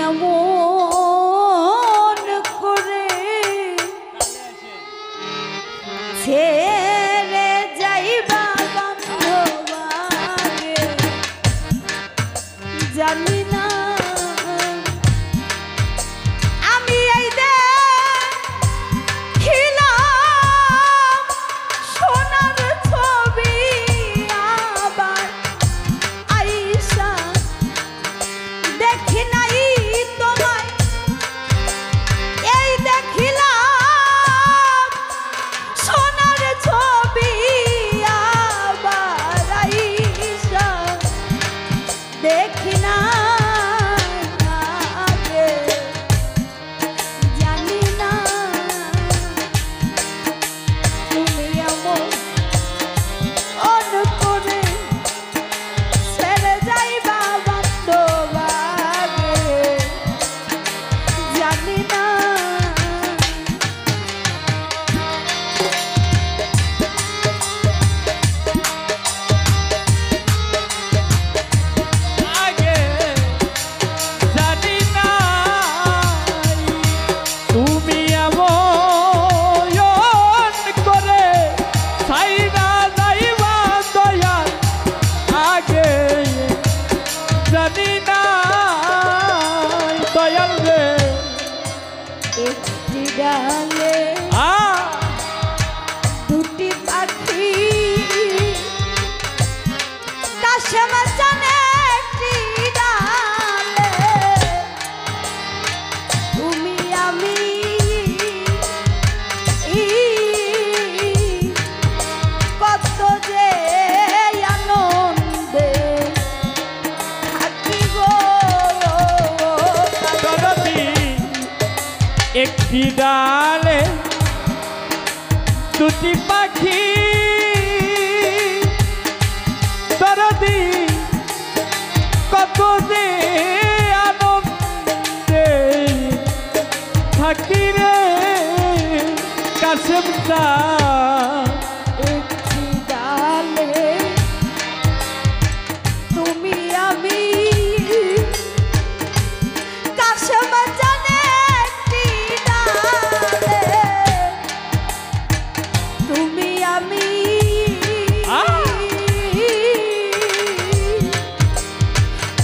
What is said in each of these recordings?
এমন করে ছেড়ে যাইবা বান্ধবাগে জানি না আমি এই দেখিলাম সোনার ছবি আবার আইসা দেখি নাই তোমায় এই দেখিলাম সোনার ছবি আবার আইসা দেখি না জানি না তুমি এমন করে ছেড়ে যাইবা বান্ধবাগে জানি না আগে জানি না তুমি এমন করে ছাইরা যাইবা দয়াল আগে জানি না দয়াল রে একটি ডালে দুটি পাখি কাশেম জানে একটি ডালে তুমি আমি কত যে আনন্দে থাকি গো দরদি একটি ডালে দুটি পাখি দরদি কত যে আনন্দে থাকি রে কাশেম একটি ডালে তুমি আমি কাশেম জানে একটি ডালে তুমি আমি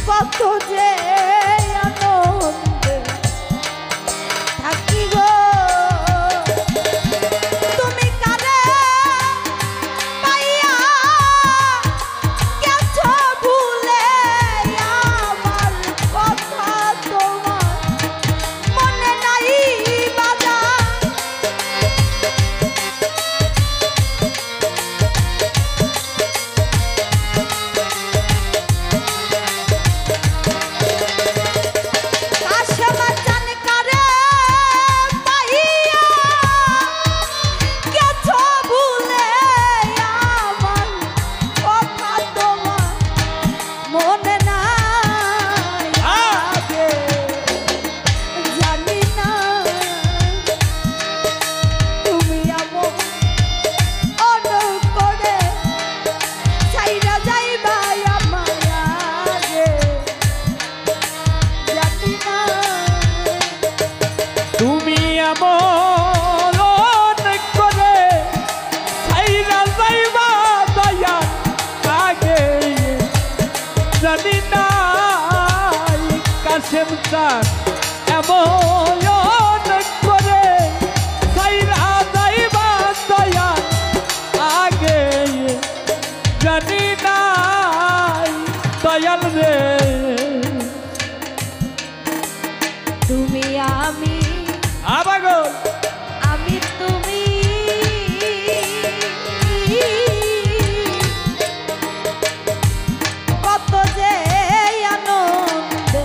কত যে আনন্দে থাকি গো তুমি কারে পাইয়া গেছো ভুলে আমার কথা তোমার মনে নাই বাজা কাশেম জান কারে পাইয়া গেছো ভুলে আমার কথা তোমার মনে নাই আগে জানি না তুমি এমন করে ছাইরা যাইবা আমার আগে জানি না তুমি এমন করে ছাইরা যাইবা দয়াল আগে জানি না কাশেম এমন করে ছাইরা যাইবা দয়াল আগে জানি না দয়াল রে তুমি আমি আবাগো আমি তুমি কত যে আনন্দে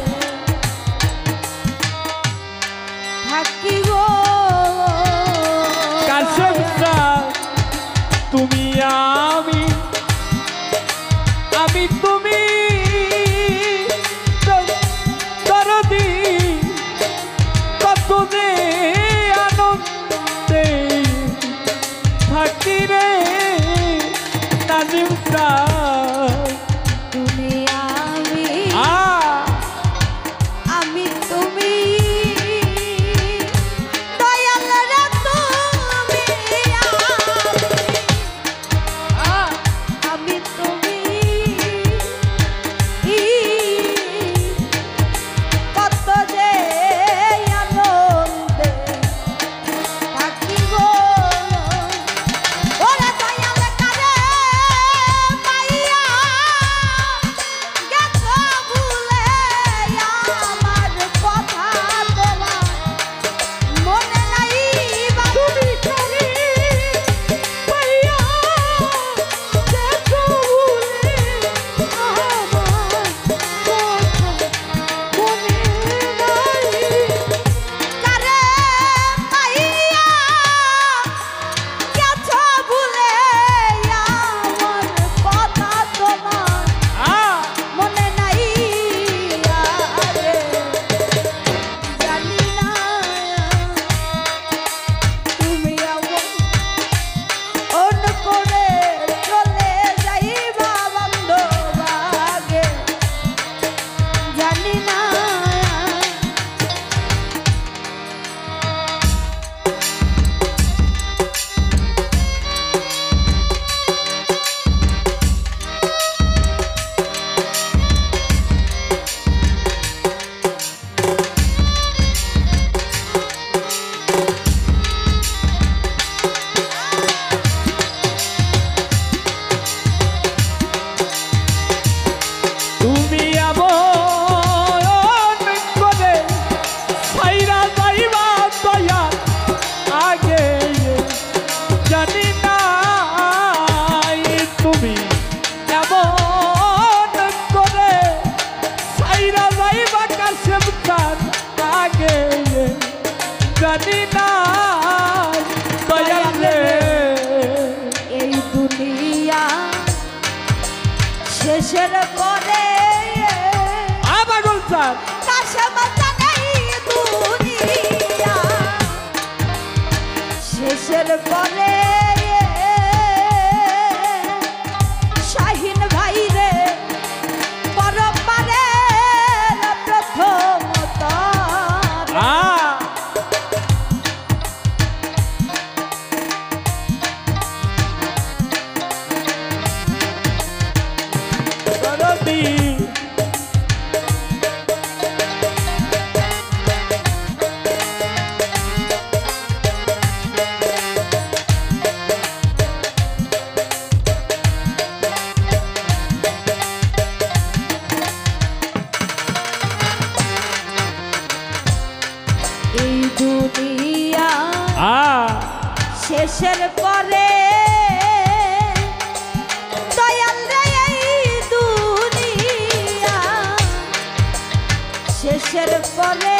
জানি না দয়াল রে এই দুনিয়া শেষের পরে পাগল স্যার কাশামাতা নেই দুনিয়া শেষের পরে শাহিন ভাই রে পরপারে প্রথম দরদি এই দুনিয়া শেষের পরে দয়াল রে এই দুনিয়া শেষের পরে